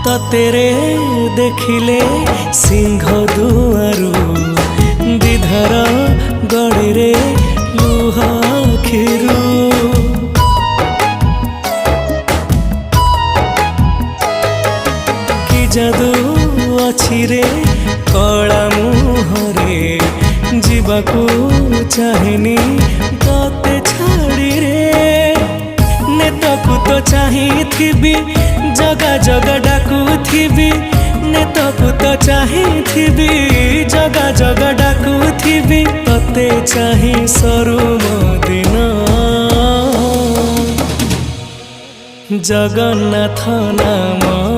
ततेरे देखिले सिंह दुआरू विधर गड़ी रे लुह खिरू कि जादू अछि रे कला मुहरे जीवाकू चाहेनी तते छाड़ी रे नेतकू तो चाहिथिबी जगा जगा डाकुथिबी नेतकू तो चाहिथिबी जगा जगा डाकुथिबी तते चाहि सरू दिन जगन्नाथ नाम